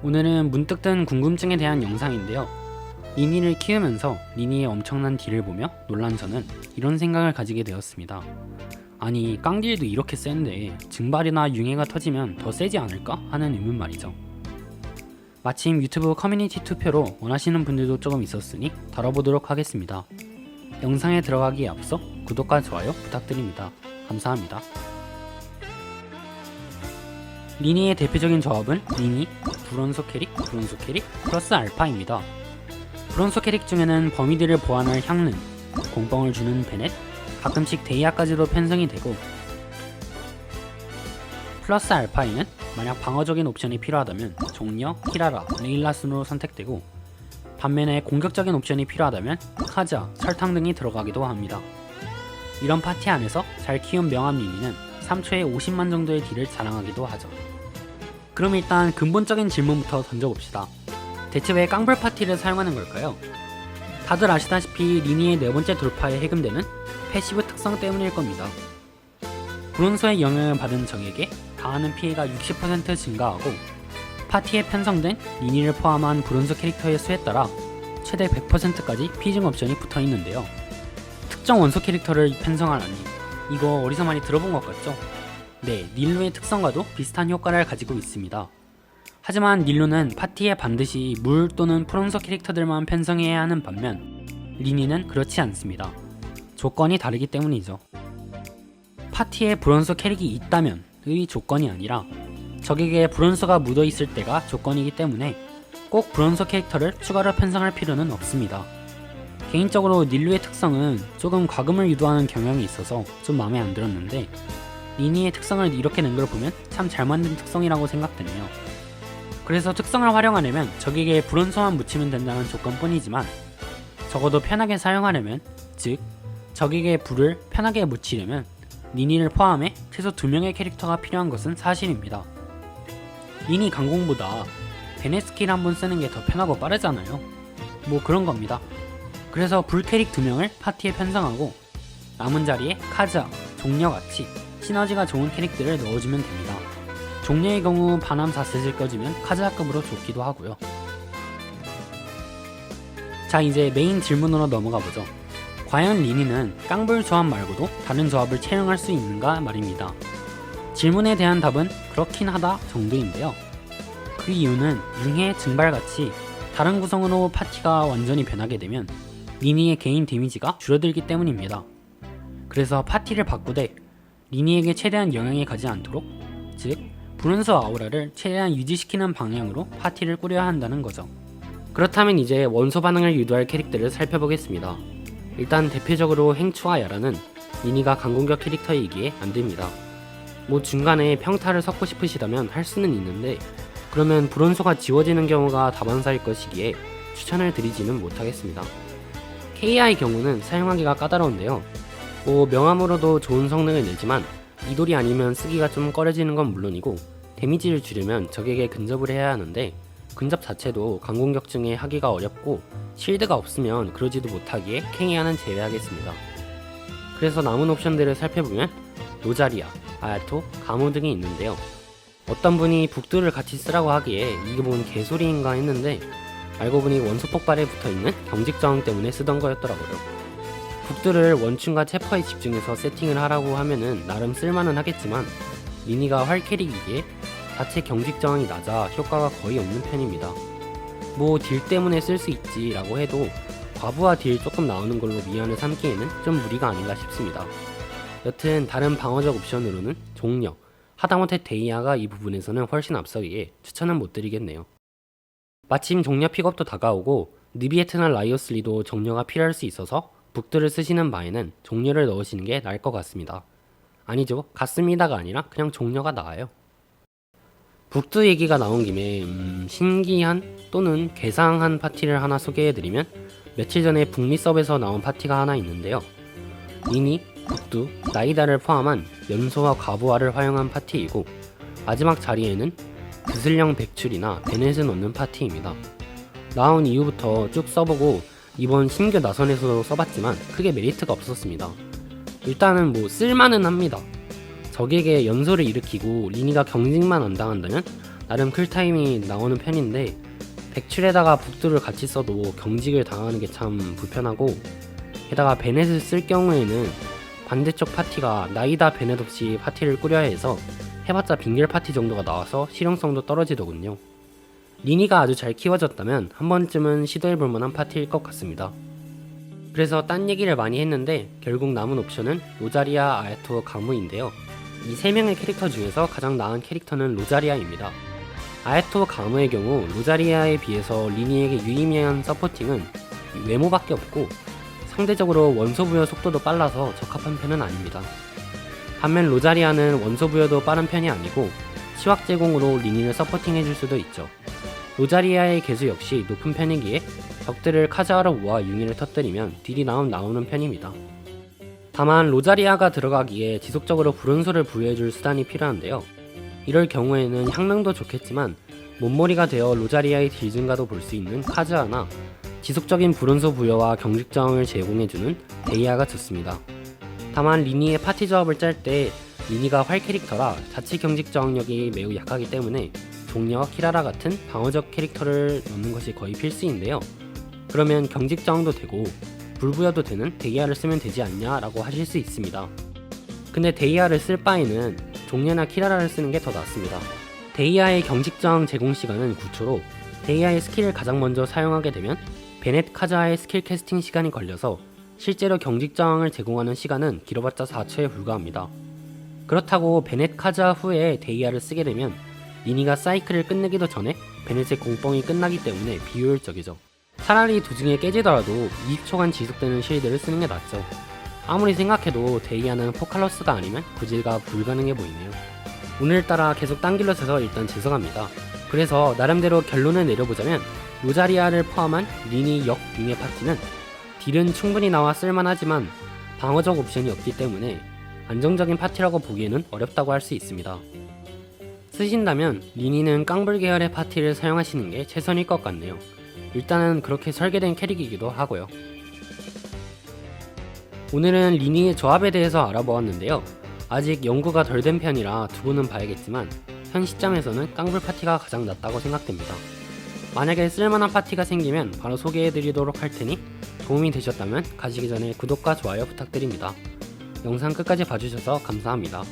오늘은 문득 든 궁금증에 대한 영상인데요. 리니를 키우면서 리니의 엄청난 딜을 보며 놀란 저는 이런 생각을 가지게 되었습니다. 아니, 깡딜도 이렇게 센데 증발이나 융해가 터지면 더 세지 않을까? 하는 의문 말이죠. 마침 유튜브 커뮤니티 투표로 원하시는 분들도 조금 있었으니 다뤄보도록 하겠습니다. 영상에 들어가기에 앞서 구독과 좋아요 부탁드립니다. 감사합니다. 리니의 대표적인 조합은 리니, 브론소 캐릭, 브론소 캐릭 플러스 알파입니다. 브론소 캐릭 중에는 범위들을 보완할 향능, 공뻥을 주는 베넷, 가끔씩 데이아까지도 편성이 되고, 플러스 알파에는 만약 방어적인 옵션이 필요하다면 종려, 키라라, 레일라 순으로 선택되고, 반면에 공격적인 옵션이 필요하다면 카자, 설탕 등이 들어가기도 합니다. 이런 파티 안에서 잘 키운 명암 리니는 3초에 50만 정도의 딜을 자랑하기도 하죠. 그럼 일단 근본적인 질문부터 던져봅시다. 대체 왜 깡불 파티를 사용하는 걸까요? 다들 아시다시피 리니의 네 번째 돌파에 해금되는 패시브 특성 때문일 겁니다. 브론소의 영향을 받은 적에게 당하는 피해가 60% 증가하고, 파티에 편성된 리니를 포함한 브론소 캐릭터의 수에 따라 최대 100%까지 피증 옵션이 붙어있는데요. 특정 원소 캐릭터를 편성하라니, 이거 어디서 많이 들어본 것 같죠? 네, 닐루의 특성과도 비슷한 효과를 가지고 있습니다. 하지만 닐루는 파티에 반드시 물 또는 프론소 캐릭터들만 편성해야 하는 반면 리니는 그렇지 않습니다. 조건이 다르기 때문이죠. 파티에 브론소 캐릭이 있다면의 조건이 아니라 적에게 브론소가 묻어있을 때가 조건이기 때문에 꼭 브론소 캐릭터를 추가로 편성할 필요는 없습니다. 개인적으로 닐루의 특성은 조금 과금을 유도하는 경향이 있어서 좀 마음에 안 들었는데, 리니의 특성을 이렇게 낸 걸 보면 참 잘 만든 특성이라고 생각되네요. 그래서 특성을 활용하려면 적에게 브론소만 묻히면 된다는 조건뿐이지만, 적어도 편하게 사용하려면, 즉 적에게 불을 편하게 묻히려면 리니를 포함해 최소 2명의 캐릭터가 필요한 것은 사실입니다. 리니 강공보다 베네 스킬 한번 쓰는 게 더 편하고 빠르잖아요. 뭐 그런 겁니다. 그래서 불 캐릭 2명을 파티에 편성하고 남은 자리에 카자, 종려같이 시너지가 좋은 캐릭들을 넣어주면 됩니다. 종려의 경우 반함 4셋을 껴주면 카자급으로 좋기도 하고요. 자, 이제 메인 질문으로 넘어가보죠. 과연 리니는 깡불 조합 말고도 다른 조합을 채용할 수 있는가 말입니다. 질문에 대한 답은 그렇긴 하다 정도인데요. 그 이유는 융해, 증발같이 다른 구성으로 파티가 완전히 변하게 되면 리니의 개인 데미지가 줄어들기 때문입니다. 그래서 파티를 바꾸되 리니에게 최대한 영향이 가지 않도록, 즉 브론소 아우라를 최대한 유지시키는 방향으로 파티를 꾸려야 한다는 거죠. 그렇다면 이제 원소 반응을 유도할 캐릭터를 살펴보겠습니다. 일단 대표적으로 행추와 야라는 리니가 강공격 캐릭터이기에 안됩니다. 뭐 중간에 평타를 섞고 싶으시다면 할 수는 있는데, 그러면 브론소가 지워지는 경우가 다반사일 것이기에 추천을 드리지는 못하겠습니다. KI의 경우는 사용하기가 까다로운데요. 뭐 명암으로도 좋은 성능을 내지만 이돌이 아니면 쓰기가 좀 꺼려지는 건 물론이고, 데미지를 주려면 적에게 근접을 해야 하는데 근접 자체도 강공격 중에 하기가 어렵고 실드가 없으면 그러지도 못하기에 캥이아는 제외하겠습니다. 그래서 남은 옵션들을 살펴보면 노자리아, 아야토, 가무 등이 있는데요. 어떤 분이 북두를 같이 쓰라고 하기에 이게 뭔 개소리인가 했는데, 알고 보니 원소 폭발에 붙어있는 경직 저항 때문에 쓰던 거였더라고요. 북두를 원춤과 체퍼에 집중해서 세팅을 하라고 하면은 나름 쓸만은 하겠지만, 리니가 활 캐릭이기에 자체 경직 저항이 낮아 효과가 거의 없는 편입니다. 뭐 딜 때문에 쓸 수 있지 라고 해도 과부하 딜 조금 나오는 걸로 미안을 삼기에는 좀 무리가 아닌가 싶습니다. 여튼 다른 방어적 옵션으로는 종려, 하다못해 데이아가 이 부분에서는 훨씬 앞서기에 추천은 못 드리겠네요. 마침 종려 픽업도 다가오고 느비에트나 라이오슬리도 종려가 필요할 수 있어서 북두를 쓰시는 바에는 종려를 넣으시는 게 나을 것 같습니다. 아니죠, 같습니다가 아니라 그냥 종려가 나아요. 북두 얘기가 나온 김에 신기한 또는 괴상한 파티를 하나 소개해드리면, 며칠 전에 북미 서브에서 나온 파티가 하나 있는데요. 리니, 북두, 나이다를 포함한 연소와 과부하를 활용한 파티이고, 마지막 자리에는 구슬령 백출이나 베넷을 넣는 파티입니다. 나온 이후부터 쭉 써보고 이번 신규 나선에서도 써봤지만 크게 메리트가 없었습니다. 일단은 뭐 쓸만은 합니다. 적에게 연소를 일으키고 리니가 경직만 안 당한다면 나름 쿨타임이 나오는 편인데 백출에다가 북두를 같이 써도 경직을 당하는 게 참 불편하고, 게다가 베넷을 쓸 경우에는 반대쪽 파티가 나이다 베넷 없이 파티를 꾸려야 해서 해봤자 빙결 파티 정도가 나와서 실용성도 떨어지더군요. 리니가 아주 잘 키워졌다면 한 번쯤은 시도해볼 만한 파티일 것 같습니다. 그래서 딴 얘기를 많이 했는데 결국 남은 옵션은 로자리아, 아야토, 가무인데요. 이 3명의 캐릭터 중에서 가장 나은 캐릭터는 로자리아입니다. 아야토, 가무의 경우 로자리아에 비해서 리니에게 유의미한 서포팅은 외모밖에 없고 상대적으로 원소 부여 속도도 빨라서 적합한 편은 아닙니다. 반면 로자리아는 원소 부여도 빠른 편이 아니고 치확 제공으로 리니를 서포팅해줄 수도 있죠. 로자리아의 개수 역시 높은 편이기에 적들을 카자하로 모아 융이를 터뜨리면 딜이 나오는 편입니다. 다만 로자리아가 들어가기에 지속적으로 불온소를 부여해줄 수단이 필요한데요. 이럴 경우에는 향릉도 좋겠지만 몸머리가 되어 로자리아의 딜 증가도 볼 수 있는 카즈하나 지속적인 불온소 부여와 경직 저항을 제공해주는 데이아가 좋습니다. 다만 리니의 파티 조합을 짤 때 리니가 활 캐릭터라 자치 경직 저항력이 매우 약하기 때문에 종려와 키라라 같은 방어적 캐릭터를 넣는 것이 거의 필수인데요. 그러면 경직 저항도 되고 불부여도 되는 데이아를 쓰면 되지 않냐 라고 하실 수 있습니다. 근데 데이아를 쓸 바에는 종려나 키라라를 쓰는 게 더 낫습니다. 데이아의 경직 저항 제공 시간은 9초로 데이아의 스킬을 가장 먼저 사용하게 되면 베넷 카자의 스킬 캐스팅 시간이 걸려서 실제로 경직 저항을 제공하는 시간은 길어봤자 4초에 불과합니다. 그렇다고 베넷 카자 후에 데이아를 쓰게 되면 리니가 사이클을 끝내기도 전에 베넷의 공뻥이 끝나기 때문에 비효율적이죠. 차라리 도중에 깨지더라도 20초간 지속되는 쉴드를 쓰는 게 낫죠. 아무리 생각해도 데이아는 포칼로스가 아니면 구질가 불가능해 보이네요. 오늘따라 계속 딴 길로 새서 일단 죄송합니다. 그래서 나름대로 결론을 내려보자면 로자리아를 포함한 리니 역 융의 파티는 딜은 충분히 나와 쓸만하지만 방어적 옵션이 없기 때문에 안정적인 파티라고 보기에는 어렵다고 할 수 있습니다. 쓰신다면 리니는 깡불 계열의 파티를 사용하시는 게 최선일 것 같네요. 일단은 그렇게 설계된 캐릭이기도 하고요. 오늘은 리니의 조합에 대해서 알아보았는데요. 아직 연구가 덜 된 편이라 두고는 봐야겠지만 현 시점에서는 깡불 파티가 가장 낫다고 생각됩니다. 만약에 쓸만한 파티가 생기면 바로 소개해드리도록 할 테니 도움이 되셨다면 가시기 전에 구독과 좋아요 부탁드립니다. 영상 끝까지 봐주셔서 감사합니다.